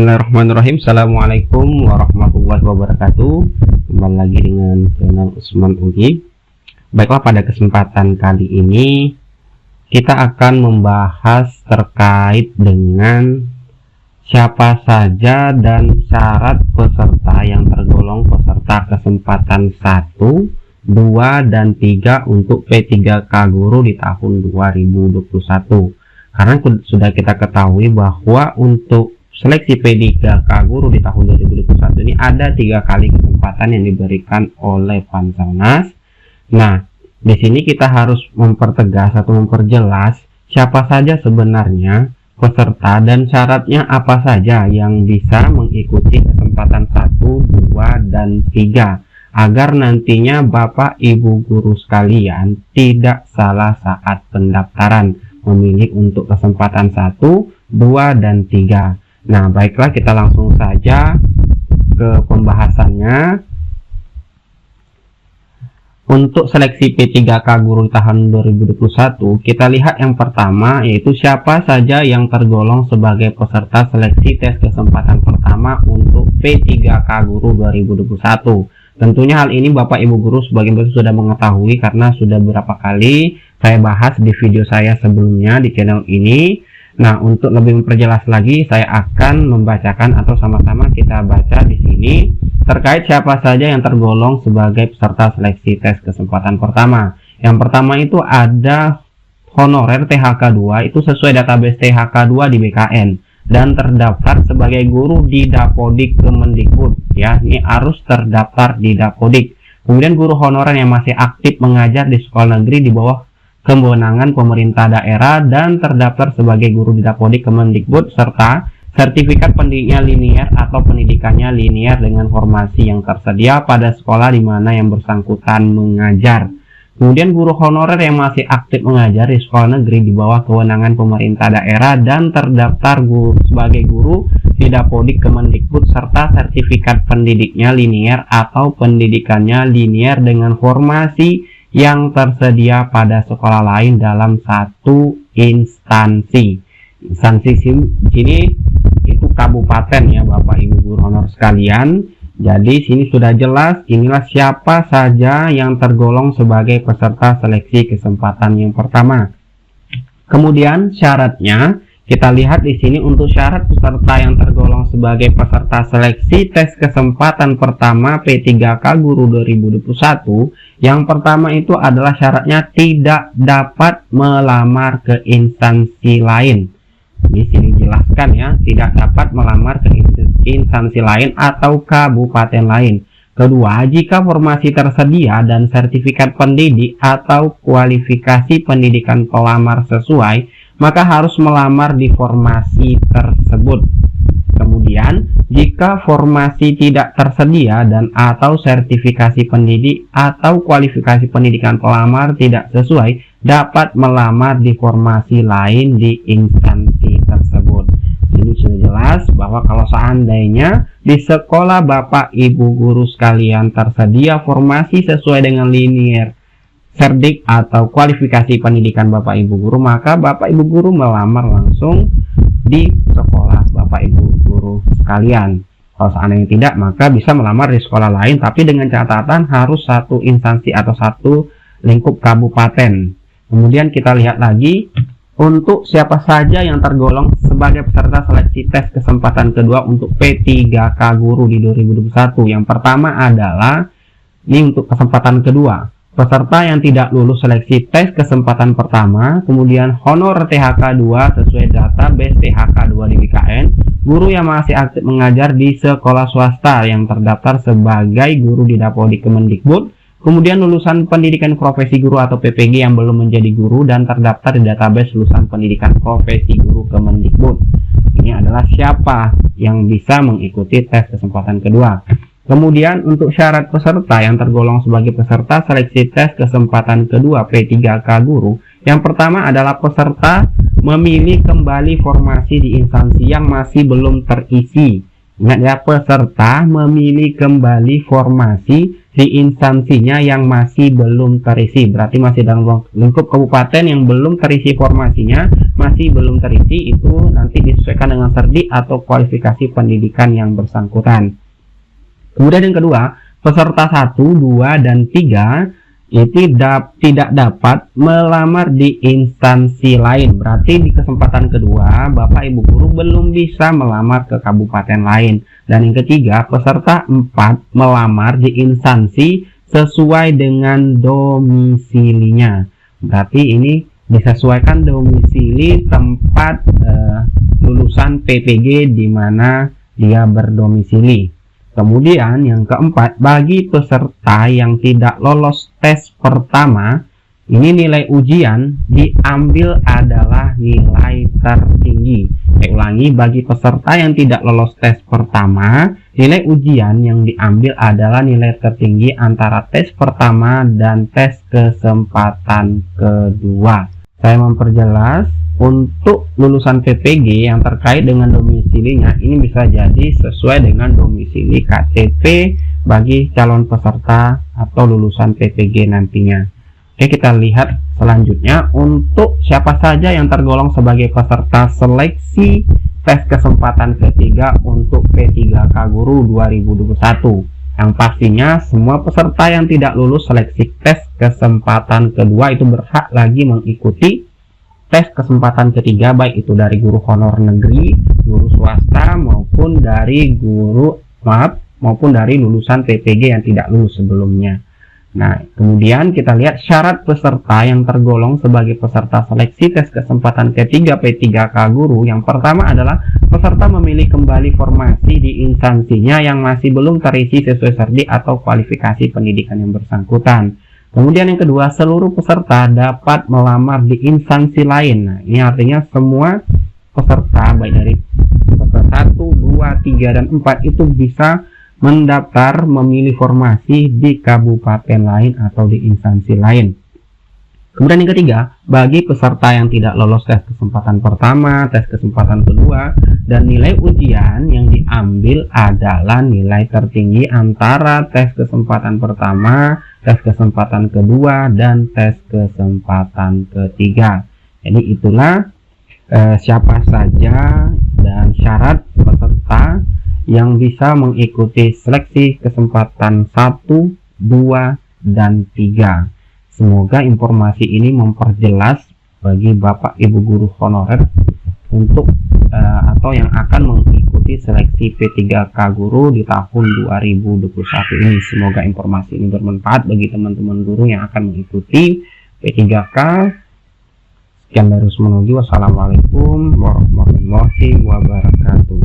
Bismillahirrahmanirrahim. Assalamualaikum warahmatullahi wabarakatuh. Kembali lagi dengan channel Usman UI. Baiklah, pada kesempatan kali ini kita akan membahas terkait dengan siapa saja dan syarat peserta yang tergolong peserta kesempatan 1, 2, dan 3 untuk P3K Guru di tahun 2021. Karena sudah kita ketahui bahwa untuk seleksi P3K Guru di tahun 2021 ini ada 3 kali kesempatan yang diberikan oleh Panselnas. Nah, di sini kita harus mempertegas atau memperjelas siapa saja sebenarnya peserta dan syaratnya apa saja yang bisa mengikuti kesempatan 1, 2, dan 3 agar nantinya Bapak Ibu guru sekalian tidak salah saat pendaftaran memilih untuk kesempatan 1, 2, dan 3. Nah, baiklah, kita langsung saja ke pembahasannya. Untuk seleksi P3K Guru tahun 2021, kita lihat yang pertama yaitu siapa saja yang tergolong sebagai peserta seleksi tes kesempatan pertama untuk P3K Guru 2021. Tentunya hal ini Bapak Ibu guru sebagian besar sudah mengetahui karena sudah beberapa kali saya bahas di video saya sebelumnya di channel ini. Nah, untuk lebih memperjelas lagi, saya akan membacakan atau sama-sama kita baca di sini terkait siapa saja yang tergolong sebagai peserta seleksi tes kesempatan pertama. Yang pertama itu ada honorer THK2 itu sesuai database THK2 di BKN dan terdaftar sebagai guru di Dapodik Kemendikbud, ya. Ini harus terdaftar di Dapodik. Kemudian guru honorer yang masih aktif mengajar di sekolah negeri di bawah kewenangan pemerintah daerah dan terdaftar sebagai guru di Dapodik Kemendikbud serta sertifikat pendidiknya linear atau pendidikannya linear dengan formasi yang tersedia pada sekolah di mana yang bersangkutan mengajar. Kemudian guru honorer yang masih aktif mengajar di sekolah negeri di bawah kewenangan pemerintah daerah dan terdaftar sebagai guru di Dapodik Kemendikbud serta sertifikat pendidiknya linear atau pendidikannya linear dengan formasi yang tersedia pada sekolah lain dalam satu instansi. Instansi sini itu kabupaten, ya Bapak Ibu guru honor sekalian. Jadi sini sudah jelas inilah siapa saja yang tergolong sebagai peserta seleksi kesempatan yang pertama. Kemudian syaratnya kita lihat di sini untuk syarat peserta yang tergolong sebagai peserta seleksi tes kesempatan pertama P3K Guru 2021. Yang pertama itu adalah syaratnya tidak dapat melamar ke instansi lain. Di sini jelaskan, ya, tidak dapat melamar ke instansi lain atau kabupaten lain. Kedua, jika formasi tersedia dan sertifikat pendidik atau kualifikasi pendidikan pelamar sesuai, maka harus melamar di formasi tersebut. Kemudian, jika formasi tidak tersedia dan atau sertifikasi pendidik atau kualifikasi pendidikan pelamar tidak sesuai, dapat melamar di formasi lain di instansi tersebut. Ini sudah jelas bahwa kalau seandainya di sekolah Bapak Ibu guru sekalian tersedia formasi sesuai dengan linear serdik atau kualifikasi pendidikan Bapak Ibu guru, maka Bapak Ibu guru melamar langsung di sekolah Bapak Ibu guru sekalian. Kalau seandainya tidak, maka bisa melamar di sekolah lain, tapi dengan catatan harus satu instansi atau satu lingkup kabupaten. Kemudian kita lihat lagi untuk siapa saja yang tergolong sebagai peserta seleksi tes kesempatan kedua untuk P3K Guru di 2021. Yang pertama adalah ini untuk kesempatan kedua, peserta yang tidak lulus seleksi tes kesempatan pertama, kemudian honor THK2 sesuai database THK2 di BKN, guru yang masih aktif mengajar di sekolah swasta yang terdaftar sebagai guru di Dapodik Kemendikbud, kemudian lulusan pendidikan profesi guru atau PPG yang belum menjadi guru dan terdaftar di database lulusan pendidikan profesi guru Kemendikbud. Ini adalah siapa yang bisa mengikuti tes kesempatan kedua. Kemudian untuk syarat peserta yang tergolong sebagai peserta seleksi tes kesempatan kedua P3K Guru, yang pertama adalah peserta memilih kembali formasi di instansi yang masih belum terisi. Ingat, ya, peserta memilih kembali formasi di instansinya yang masih belum terisi. Berarti masih dalam lingkup kabupaten yang belum terisi formasinya, masih belum terisi, itu nanti disesuaikan dengan serdi atau kualifikasi pendidikan yang bersangkutan. Kemudian yang kedua, peserta 1, 2, dan 3 itu tidak dapat melamar di instansi lain. Berarti di kesempatan kedua Bapak Ibu guru belum bisa melamar ke kabupaten lain. Dan yang ketiga, peserta 4 melamar di instansi sesuai dengan domisilinya. Berarti ini disesuaikan domisili tempat lulusan PPG di mana dia berdomisili. Kemudian yang keempat, bagi peserta yang tidak lolos tes pertama, ini nilai ujian diambil adalah nilai tertinggi. Saya ulangi, bagi peserta yang tidak lolos tes pertama, nilai ujian yang diambil adalah nilai tertinggi antara tes pertama dan tes kesempatan kedua. Saya memperjelas, untuk lulusan PPG yang terkait dengan domisilinya, ini bisa jadi sesuai dengan domisili KTP bagi calon peserta atau lulusan PPG nantinya. Oke, kita lihat selanjutnya untuk siapa saja yang tergolong sebagai peserta seleksi tes kesempatan ketiga untuk P3K Guru 2021. Yang pastinya semua peserta yang tidak lulus seleksi tes kesempatan kedua itu berhak lagi mengikuti tes kesempatan ketiga, baik itu dari guru honor negeri, guru swasta, maupun dari maupun dari lulusan PPG yang tidak lulus sebelumnya. Nah, kemudian kita lihat syarat peserta yang tergolong sebagai peserta seleksi tes kesempatan ketiga P3K Guru. Yang pertama adalah peserta memilih kembali formasi di instansinya yang masih belum terisi sesuai serdi atau kualifikasi pendidikan yang bersangkutan. Kemudian yang kedua, seluruh peserta dapat melamar di instansi lain. Nah, ini artinya semua peserta baik dari peserta 1, 2, 3, dan 4 itu bisa mendaftar memilih formasi di kabupaten lain atau di instansi lain. Kemudian yang ketiga, bagi peserta yang tidak lolos tes kesempatan pertama, tes kesempatan kedua, dan nilai ujian yang diambil adalah nilai tertinggi antara tes kesempatan pertama, tes kesempatan kedua, dan tes kesempatan ketiga. Jadi itulah siapa saja dan syarat peserta yang bisa mengikuti seleksi kesempatan 1, 2, dan 3. Semoga informasi ini memperjelas bagi Bapak Ibu guru honorer untuk atau yang akan mengikuti seleksi P3K Guru di tahun 2021 ini. Semoga informasi ini bermanfaat bagi teman-teman guru yang akan mengikuti P3K. Sekian dari Usmanogi. Wassalamualaikum warahmatullahi wabarakatuh.